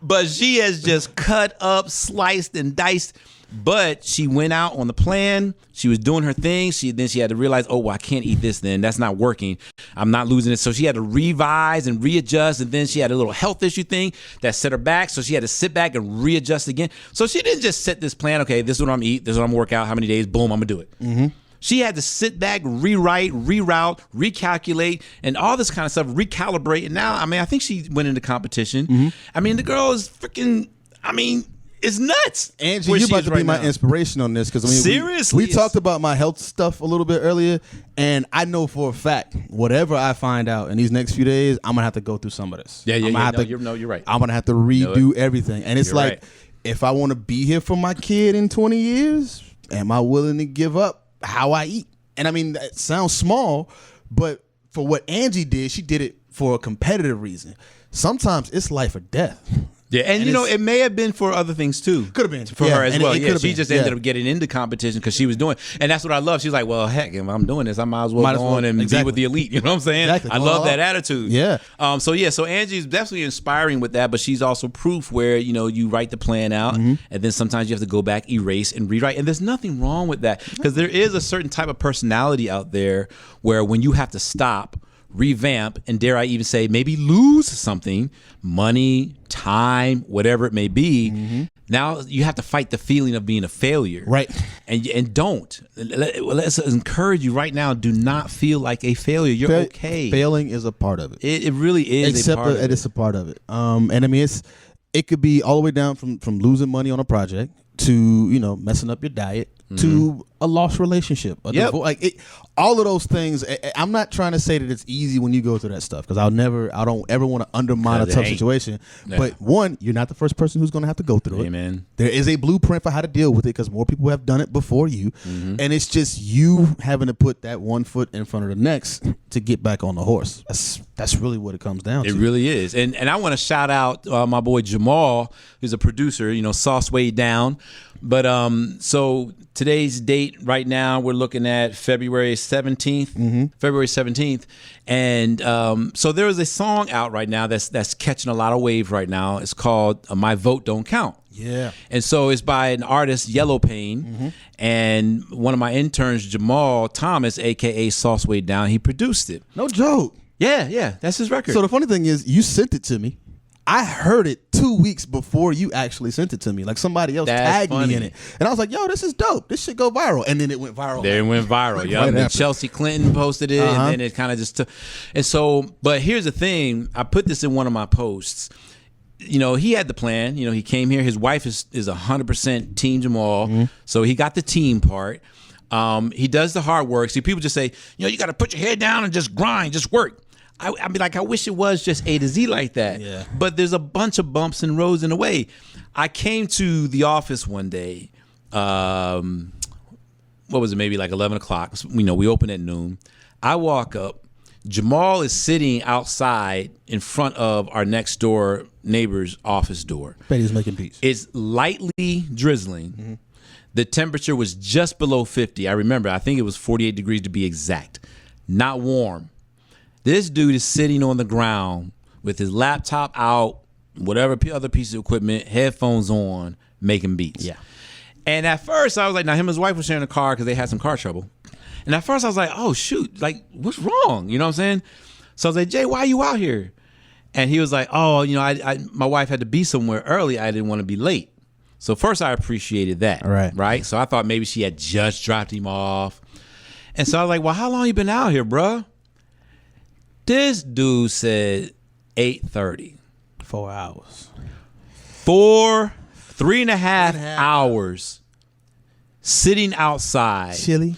But she has just cut up, sliced, and diced. But she went out on the plan. She was doing her thing. Then she had to realize, I can't eat this then. That's not working. I'm not losing it. So she had to revise and readjust. And then she had a little health issue thing that set her back. So she had to sit back and readjust again. So she didn't just set this plan. Okay, this is what I'm going to eat. This is what I'm going to work out. How many days? Boom, I'm going to do it. Mm-hmm. She had to sit back, rewrite, reroute, recalculate, and all this kind of stuff, recalibrate. And now, I think she went into competition. Mm-hmm. The girl is freaking, it's nuts. Angie, you're about to be my inspiration on this because seriously, we talked about my health stuff a little bit earlier, and I know for a fact whatever I find out in these next few days, I'm gonna have to go through some of this. You're right. I'm gonna have to redo everything, and it's if I want to be here for my kid in 20 years, am I willing to give up how I eat? And that sounds small, but for what Angie did, she did it for a competitive reason. Sometimes it's life or death. Yeah, and it may have been for other things too. Could have been for her as well. She just ended up getting into competition because she was doing, and that's what I love. She's like, well, heck, if I'm doing this, I might as well go on and be with the elite. You know what I'm saying? Exactly. I love that attitude. Yeah. So Angie's definitely inspiring with that, but she's also proof where you write the plan out, and then sometimes you have to go back, erase, and rewrite. And there's nothing wrong with that because there is a certain type of personality out there where when you have to stop, revamp, and dare I even say maybe lose something, money, time, whatever it may be, now you have to fight the feeling of being a failure. Right. And don't. Let's encourage you right now, do not feel like a failure. You're okay. Failing is a part of it. It really is a part of it. It's a part of it. It could be all the way down from losing money on a project to, messing up your diet, to a lost relationship. All of those things. I'm not trying to say that it's easy when you go through that stuff because I don't ever want to undermine a tough situation. Yeah. But one, you're not the first person who's going to have to go through it. Amen. There is a blueprint for how to deal with it because more people have done it before you. And it's just you having to put that one foot in front of the next to get back on the horse. That's really what it comes down to. It really is. And I want to shout out my boy Jamal, who's a producer, Sauce Way Down. But so today's date right now, we're looking at February 17th. February 17th. And so there is a song out right now that's catching a lot of wave right now. It's called My Vote Don't Count. Yeah. And so it's by an artist, Yellow Pain, and one of my interns, Jamal Thomas, a.k.a. Sauce Way Down, he produced it. No joke. Yeah, that's his record. So the funny thing is, you sent it to me. I heard it 2 weeks before you actually sent it to me. Like somebody else tagged me in it. And I was like, yo, this is dope. This should go viral. And then it went viral. It went viral. Yeah. Right, and Chelsea Clinton posted it. And then it kind of just took. And so, but here's the thing. I put this in one of my posts. He had the plan. He came here. His wife is 100% Team Jamal. So he got the team part. He does the hard work. See, people just say, you got to put your head down and just grind, just work. I mean, I wish it was just A to Z like that. Yeah. But there's a bunch of bumps and roads in the way. I came to the office one day. What was it? Maybe like 11 o'clock. We open at noon. I walk up. Jamal is sitting outside in front of our next door neighbor's office door. Bet he's making peace. It's lightly drizzling. The temperature was just below 50. I remember. I think it was 48 degrees to be exact. Not warm. This dude is sitting on the ground with his laptop out, whatever other piece of equipment, headphones on, making beats. Yeah. And at first, I was like, now him and his wife were sharing a car because they had some car trouble. And at first, I was like, oh, shoot, like, what's wrong? You know what I'm saying? So I was like, Jay, why are you out here? And he was like, oh, my wife had to be somewhere early. I didn't want to be late. So first, I appreciated that. Right? So I thought maybe she had just dropped him off. And so I was like, well, how long you been out here, bruh? This dude said 8:30. 4 hours. 4 3.5 hours sitting outside. Chilly.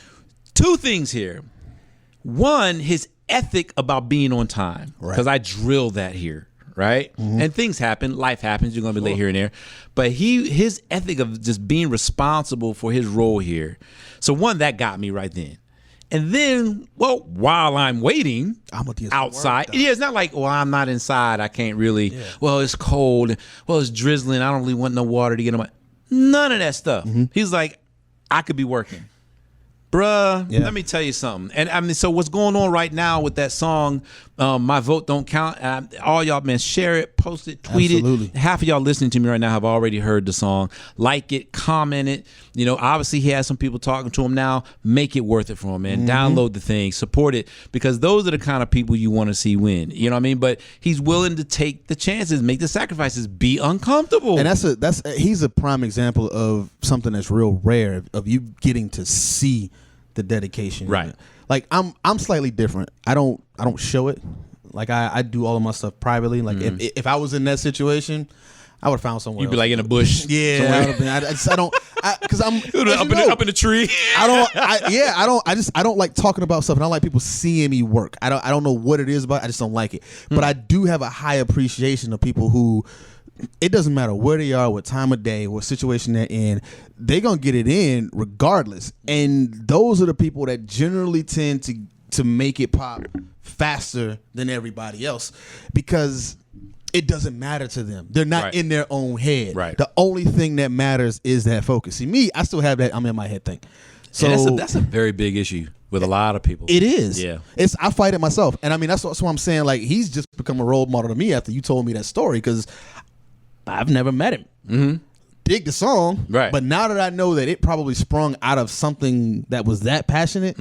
2 things here. One, his ethic about being on time, because I drill that here, right? And things happen, life happens. You're gonna be late here and there, but his ethic of just being responsible for his role here. So one, that got me right then. And then, well, while I'm waiting outside, it's not like, well, I'm not inside. I can't really. Yeah. Well, it's cold. Well, it's drizzling. I don't really want no water to get on my. None of that stuff. He's like, I could be working. Bruh, let me tell you something. And I mean, so what's going on right now with that song, My Vote Don't Count, all y'all, man, share it, post it, tweet it. Half of y'all listening to me right now have already heard the song. Like it, comment it. You know, obviously he has some people talking to him now. Make it worth it for him, man. Download the thing, support it, because those are the kind of people you want to see win. You know what I mean? But he's willing to take the chances, make the sacrifices, be uncomfortable. And he's a prime example of something that's real rare, of you getting to see the dedication. Right. Like I'm slightly different. I don't show it. Like I do all of my stuff privately. Like if I was in that situation, I would have found somewhere. You'd be like in a bush. Yeah. Because I'm up in the tree. I don't like talking about stuff, and I don't like people seeing me work. I don't know what it is about. I just don't like it. But I do have a high appreciation of people who, it doesn't matter where they are, what time of day, what situation they're in, they're going to get it in regardless. And those are the people that generally tend to make it pop faster than everybody else, because it doesn't matter to them. They're not in their own head. Right. The only thing that matters is that focus. See, me, I still have that I'm in my head thing. So that's a very big issue with a lot of people. It is. Yeah. I fight it myself. And I mean, that's what I'm saying. Like, he's just become a role model to me after you told me that story, because I've never met him. Dig the song, right? But now that I know that it probably sprung out of something that was that passionate,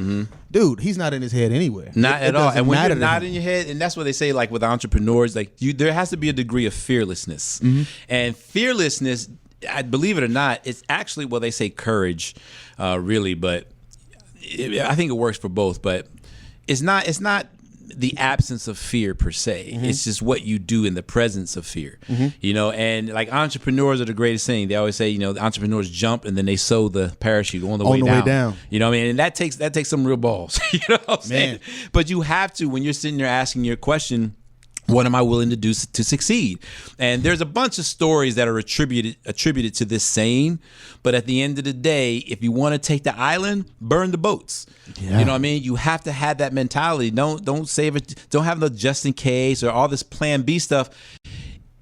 dude, he's not in his head anywhere. Not at all. And when you're not in your head, and that's what they say, like with entrepreneurs, like there has to be a degree of fearlessness. And fearlessness, I believe it or not, it's actually, well, they say courage, really, but I think it works for both. But it's not the absence of fear per se. It's just what you do in the presence of fear. You know, and like entrepreneurs are the greatest thing. They always say, you know, the entrepreneurs jump and then they sew the parachute on the way down. You know what I mean? And that takes some real balls. You know what I'm saying? But you have to, when you're sitting there asking your question, what am I willing to do to succeed? And there's a bunch of stories that are attributed to this saying, but at the end of the day, if you want to take the island, burn the boats. You know what I mean? You have to have that mentality. Don't save it. Don't have no just in case or all this plan B stuff.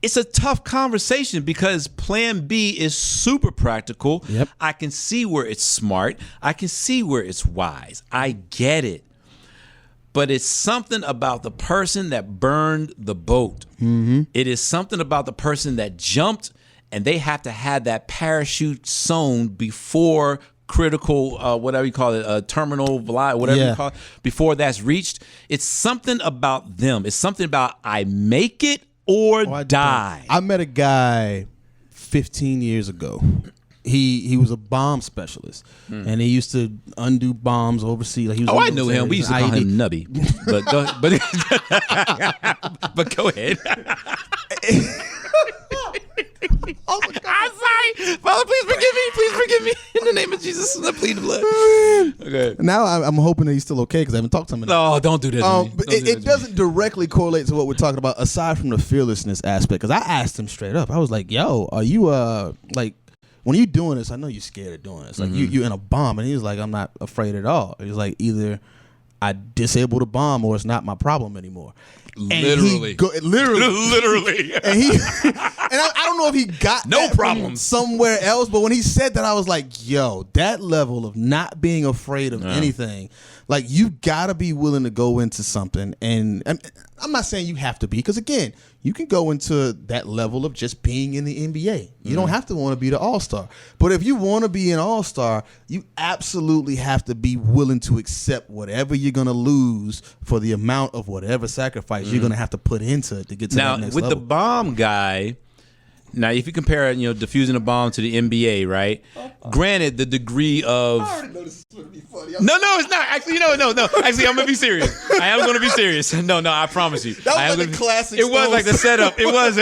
It's a tough conversation because plan B is super practical. I can see where it's smart. I can see where it's wise. I get it. But it's something about the person that burned the boat. It is something about the person that jumped, and they have to have that parachute sewn before critical, whatever you call it, terminal velocity, whatever you call it, before that's reached. It's something about them. It's something about I make it or die. I met a guy 15 years ago. He was a bomb specialist, and he used to undo bombs overseas. Like, I knew him. We used to call him Nubby. But go ahead. Oh my God. I'm sorry. Father, please forgive me. Please forgive me. In the name of Jesus, I plead the blood. Okay. Now I'm hoping that he's still okay, because I haven't talked to him. No, don't do that. But it doesn't directly correlate to what we're talking about, aside from the fearlessness aspect. Because I asked him straight up. I was like, "Yo, are you like, when you doing this? I know you're scared of doing this. Like you in a bomb." And he was like, "I'm not afraid at all." He was like, "Either I disable the bomb or it's not my problem anymore." Literally. Literally. And I don't know if he got no that problem from somewhere else, but when he said that, I was like, yo, that level of not being afraid of anything, like, you gotta be willing to go into something. And I'm not saying you have to be, because again, you can go into that level of just being in the NBA. You don't have to want to be the all-star. But if you want to be an all-star, you absolutely have to be willing to accept whatever you're going to lose for the amount of whatever sacrifice you're going to have to put into it to get to that next level. With the bomb guy, now if you compare, defusing a bomb to the NBA, right? Granted, the degree of... I already know this is going to be funny. No, it's not. Actually, no. Actually, I'm going to be serious. I am going to be serious. No, I promise you. That was like a classic. It was like the setup. It was.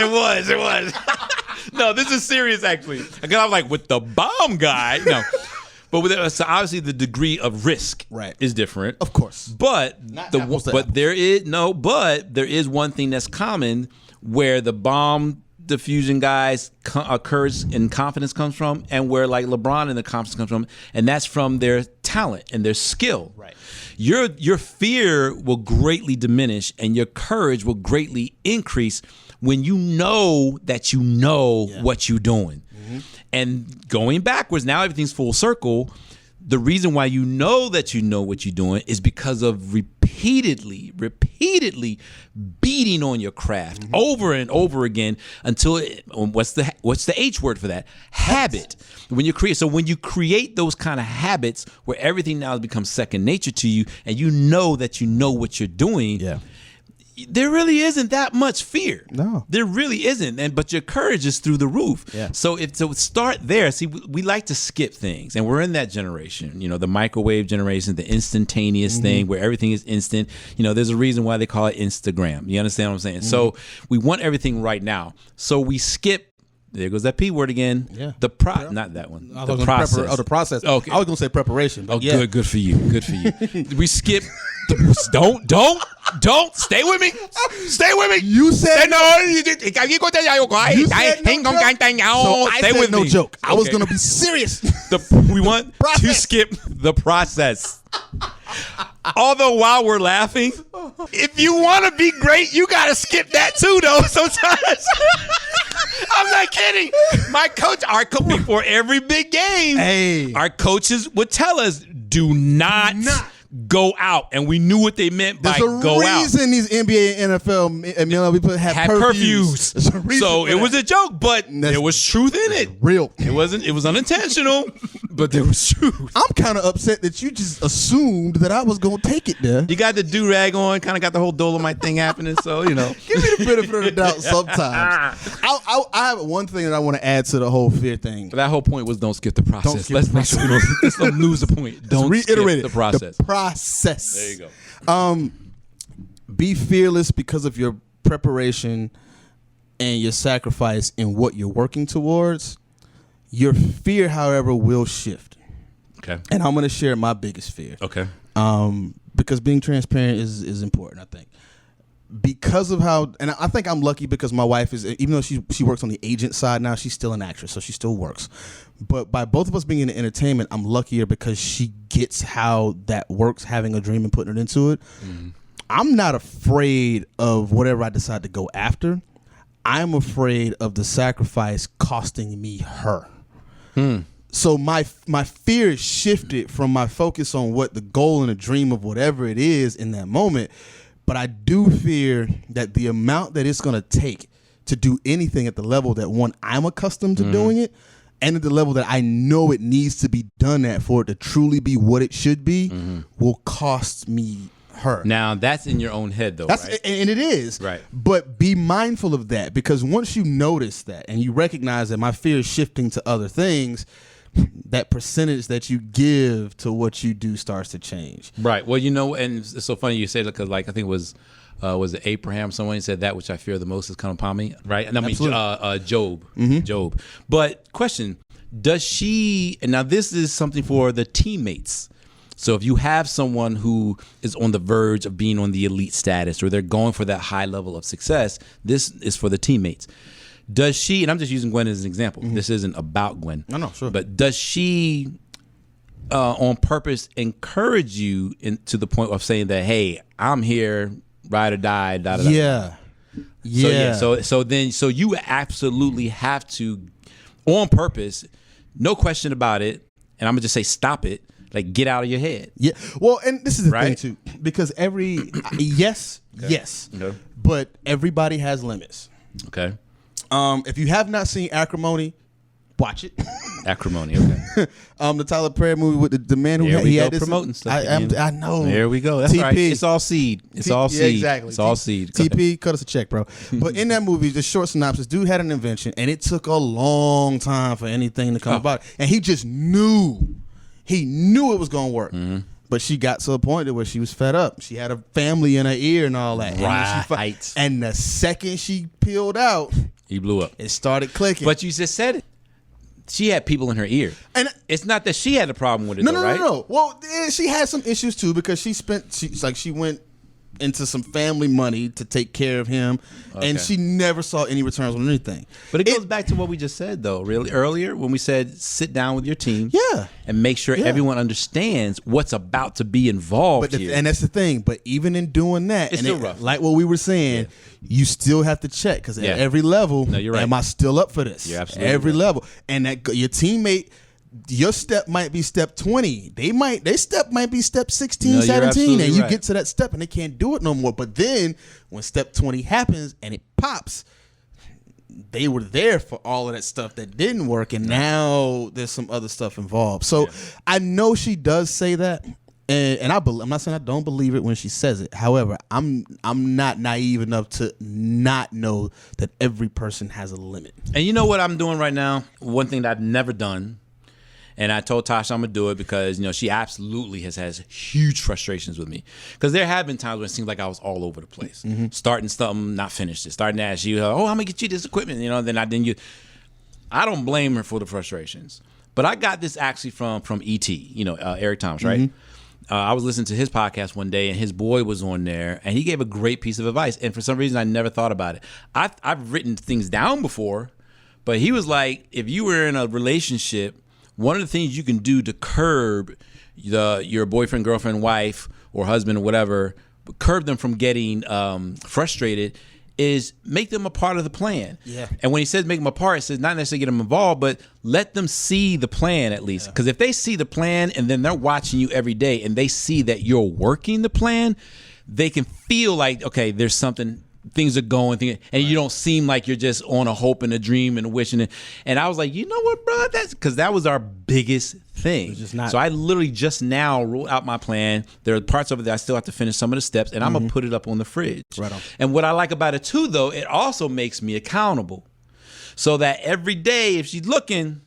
No, this is serious, actually. Because I'm like, with the bomb guy. No. But so obviously the degree of risk is different. Of course. But there is one thing that's common where the bomb diffusion guys occurs and confidence comes from, and where like LeBron and the confidence comes from, and that's from their talent and their skill. Right. Your fear will greatly diminish and your courage will greatly increase when you know that you know what you're doing. Mm-hmm. And going backwards, now everything's full circle. The reason why you know that you know what you're doing is because of repeatedly beating on your craft over and over again until what's the H word for that? Habit. When you create those kind of habits where everything now becomes second nature to you, and you know that you know what you're doing. Yeah. There really isn't that much fear. No, there really isn't. But your courage is through the roof. Yeah. So start there. See, we like to skip things, and we're in that generation. You know, the microwave generation, the instantaneous thing where everything is instant. You know, there's a reason why they call it Instagram. You understand what I'm saying? So we want everything right now. So we skip. There goes that P word again. Yeah. Not that one. The process. The process. Okay. I was gonna say preparation. Oh, yeah. Good for you. Good for you. We skip. Don't. Stay with me. Stay with me. You said no. You said no. Stay with me. No joke. I was gonna be serious. We want to skip the process. Although while we're laughing, if you want to be great, you gotta skip that too, though. Sometimes. I'm not kidding. Our coach before every big game, our coaches would tell us, do not go out. And we knew what they meant by go out. There's a reason these NBA and NFL have curfews. So it was a joke, but there was truth in it. Real. It was unintentional, but there was truth. I'm kind of upset that you just assumed that I was going to take it there. You got the do-rag on, kind of got the whole Dolomite thing happening, so, you know. Give me the benefit of the doubt sometimes. I have one thing that I want to add to the whole fear thing. That whole point was don't skip the process. Let's make sure let's don't lose the point. Don't reiterate the process. The process. There you go. Be fearless because of your preparation and your sacrifice in what you're working towards. Your fear, however, will shift. Okay. And I'm going to share my biggest fear. Okay. Because being transparent is important, I think. Because of how, and I think I'm lucky because my wife is, even though she works on the agent side now, she's still an actress, so she still works. But by both of us being in entertainment, I'm luckier because she gets how that works, having a dream and putting it into it. Mm-hmm. I'm not afraid of whatever I decide to go after. I'm afraid of the sacrifice costing me her. So my fear is shifted from my focus on what the goal and the dream of whatever it is in that moment. But I do fear that the amount that it's going to take to do anything at the level that, one, I'm accustomed to doing it, and at the level that I know it needs to be done at for it to truly be what it should be, will cost me her. Now, that's in your own head, though, right? And it is. Right. But be mindful of that, because once you notice that and you recognize that my fear is shifting to other things, that percentage that you give to what you do starts to change. Right. Well, you know, and it's so funny you say that because, like, I think it was it Abraham? Someone said that which I fear the most is come upon me. Right. And I mean, Job. Job. But question: does she? And now this is something for the teammates. So if you have someone who is on the verge of being on the elite status, or they're going for that high level of success, this is for the teammates. Does she, and I'm just using Gwen as an example. This isn't about Gwen. No, sure. But does she, on purpose, encourage you to the point of saying that, hey, I'm here, ride or die, da da da. Yeah. Yeah. So you absolutely have to, on purpose, no question about it, and I'm going to just say stop it, like get out of your head. Yeah. Well, and this is the thing, too, because yes, okay. But everybody has limits. Okay. If you have not seen Acrimony, watch it. Acrimony, okay. The Tyler Perry movie with the man who had this promoting stuff. I know. There we go. That's TP. Right. It's all seed. It's all seed. Exactly. It's all seed. TP, cut us a check, bro. But in that movie, the short synopsis, dude had an invention, and it took a long time for anything to come about. And he just knew. He knew it was going to work. But she got to a point where she was fed up. She had a family in her ear and all that. Right. And the second she peeled out, He blew up. It started clicking. But you just said it. She had people in her ear. And it's not that she had a problem with it, right? No. Well, she had some issues too because she went into some family money to take care of him, and she never saw any returns on anything. But it goes back to what we just said, though, really earlier when we said sit down with your team, and make sure everyone understands what's about to be involved here. And that's the thing. But even in doing that, it's still rough. Like what we were saying, you still have to check because at every level, you're right. Am I still up for this? You're absolutely every right. level, and that your teammate. Your step might be step 20. Their step might be step 16, 17, and you get to that step and they can't do it no more. But then when step 20 happens and it pops, they were there for all of that stuff that didn't work, and now there's some other stuff involved. So I know she does say that, and I'm not saying I don't believe it when she says it. However, I'm not naive enough to not know that every person has a limit. And you know what I'm doing right now? One thing that I've never done. And I told Tasha I'm going to do it because, she absolutely has huge frustrations with me. Because there have been times when it seems like I was all over the place. Mm-hmm. Starting something, not finished it. Starting to ask you, I'm going to get you this equipment, I don't blame her for the frustrations. But I got this actually from E.T., Eric Thomas, right? Mm-hmm. I was listening to his podcast one day, and his boy was on there, and he gave a great piece of advice. And for some reason, I never thought about it. I've written things down before, but he was like, if you were in a relationship, one of the things you can do to curb your boyfriend, girlfriend, wife, or husband, or whatever, curb them from getting frustrated, is make them a part of the plan. Yeah. And when he says make them a part, it says not necessarily get them involved, but let them see the plan at least. Because if they see the plan and then they're watching you every day and they see that you're working the plan, they can feel like, okay, there's something. Things are going, and you don't seem like you're just on a hope and a dream and wishing it. And I was like, you know what, bro? That's because that was our biggest thing. So I literally just now wrote out my plan. There are parts of it that I still have to finish some of the steps, and I'm gonna put it up on the fridge. Right on. And what I like about it too, though, it also makes me accountable, so that every day if she's looking,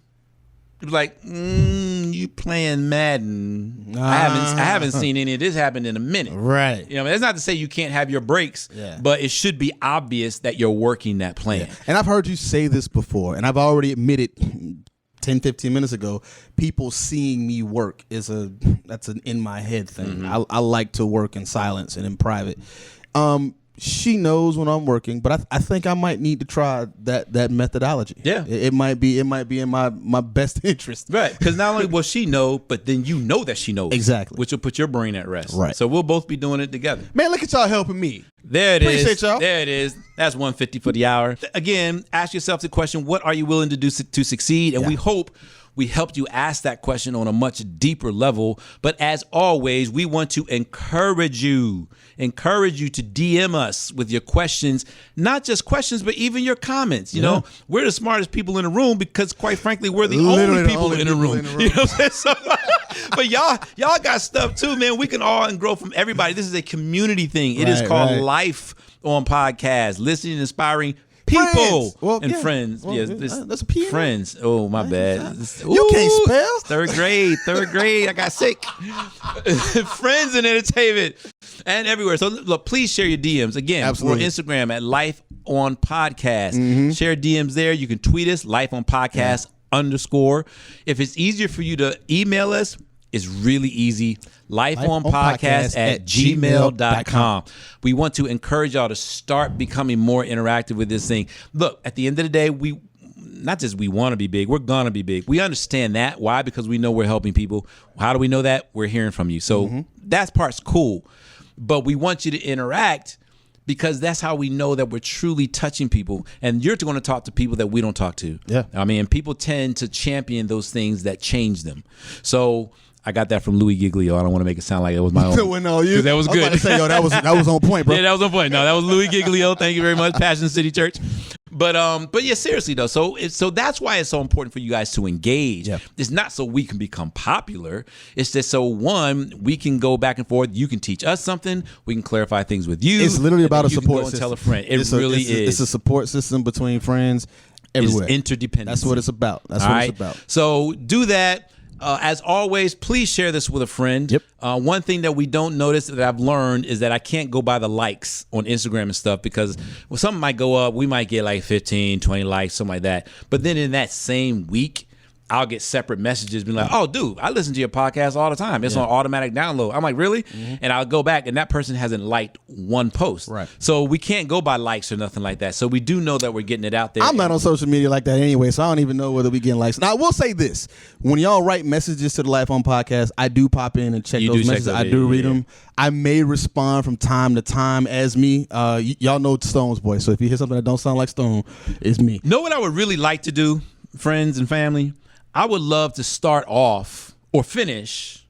you're like, you playing Madden. I haven't seen any of this happen in a minute. Right. That's not to say you can't have your breaks, but it should be obvious that you're working that plan. Yeah. And I've heard you say this before, and I've already admitted 10, 15 minutes ago, people seeing me work that's an in my head thing. Mm-hmm. I like to work in silence and in private. She knows when I'm working, but I think I might need to try that methodology. Yeah, it might be in my best interest. Right, because not only will she know, but then you know that she knows exactly, which will put your brain at rest. Right. So we'll both be doing it together. Man, look at y'all helping me. There it is. Appreciate y'all. There it is. That's $150 for the hour. Again, ask yourself the question: what are you willing to do to succeed? And we hope we helped you ask that question on a much deeper level. But as always, we want to encourage you to DM us with your questions, not just questions, but even your comments. You know, we're the smartest people in the room because, quite frankly, we're the only people in the room. You know what I'm saying? But y'all got stuff too, man. We can all grow from everybody. This is a community thing. It is called L.I.F.E on podcast, listening and inspiring people and friends. Well, that's a P. Friends. Oh, my bad. You can't spell. Third grade. I got sick. Friends and entertainment and everywhere. So look, please share your DMs. Again, absolutely. We're Instagram at L.I.F.E on podcast. Mm-hmm. Share DMs there. You can tweet us, L.I.F.E on podcast _. If it's easier for you to email us, it's really easy. lifeonpodcast@gmail.com. We want to encourage y'all to start becoming more interactive with this thing. Look, at the end of the day, we want to be big. We're going to be big. We understand that. Why? Because we know we're helping people. How do we know that? We're hearing from you. So that part's cool. But we want you to interact because that's how we know that we're truly touching people. And you're going to talk to people that we don't talk to. Yeah. I mean, people tend to champion those things that change them. So I got that from Louis Giglio. I don't want to make it sound like it was my own. That was good. I was about to say, that was on point, bro. Yeah, that was on point. No, that was Louis Giglio. Thank you very much, Passion City Church. But yeah, seriously though. So that's why it's so important for you guys to engage. Yeah. It's not so we can become popular. It's just so we can go back and forth. You can teach us something. We can clarify things with you. It's literally about a support system. Tell a friend. It really is. It's a support system between friends everywhere. It's interdependence. That's what it's about. That's what it's about. So do that. as always, please share this with a friend. Yep. One thing that we don't notice that I've learned is that I can't go by the likes on Instagram and stuff because something might go up. We might get like 15, 20 likes, something like that. But then in that same week, I'll get separate messages being like, oh, dude, I listen to your podcast all the time. It's on automatic download. I'm like, really? And I'll go back and that person hasn't liked one post. Right. So we can't go by likes or nothing like that. So we do know that we're getting it out there. I'm not on social media like that anyway, so I don't even know whether we getting likes. Now, I will say this. When y'all write messages to the Life On podcast, I do pop in and check those messages. I do read them. I may respond from time to time as me. Y'all know Stone's voice, so if you hear something that don't sound like Stone, it's me. Know what I would really like to do, friends and family? I would love to start off or finish.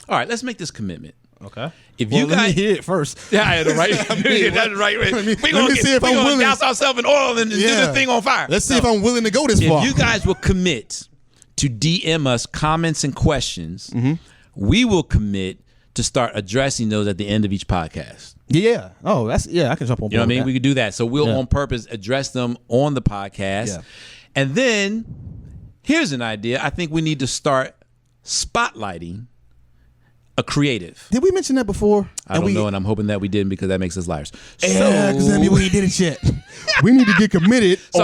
All right, let's make this commitment. Okay. If you let guys me hear it first. Yeah, right. That's right. We're let me see if I'm willing. Douse ourselves in oil and do this thing on fire. Let's see if I'm willing to go this far. If you guys will commit to DM us comments and questions, we will commit to start addressing those at the end of each podcast. Yeah. Oh, I can jump on board. You know what I mean? That. We could do that. So we'll on purpose address them on the podcast. Yeah. And then here's an idea. I think we need to start spotlighting a creative. Did we mention that before? I don't know, and I'm hoping that we didn't because that makes us liars. Yeah, because that means we ain't did it yet. We need to get committed. So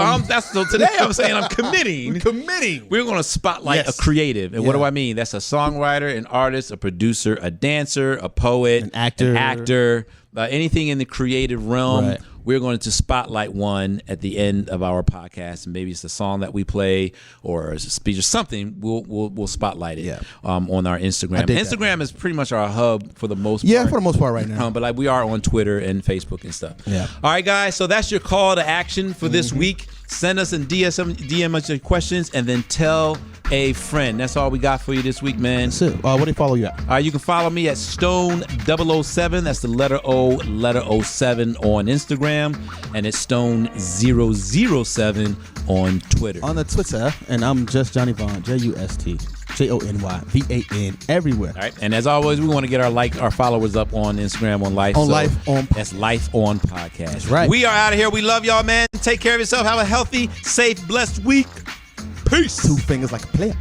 today I'm saying I'm committing. We're going to spotlight a creative. And what do I mean? That's a songwriter, an artist, a producer, a dancer, a poet, an actor, anything in the creative realm. Right. We're going to spotlight one at the end of our podcast, and maybe it's a song that we play or a speech or something. We'll spotlight it on our Instagram. Instagram is pretty much our hub for the most part. Yeah, for the most part right now. But like we are on Twitter and Facebook and stuff. Yeah. All right, guys. So that's your call to action for this week. Send us and DM us your questions, and then tell a friend. That's all we got for you this week, man. That's it. What do you follow you at? You can follow me at Stone007. That's the letter O, letter 07 on Instagram, and it's Stone007 on Twitter. On the Twitter, and I'm just Johnny Vaughn, JUSTJONYVAN everywhere. All right, and as always, we want to get our followers up on Instagram on Life. That's Life On Podcast. That's right. We are out of here. We love y'all, man. Take care of yourself. Have a healthy, safe, blessed week. Peace. 2 fingers like a player.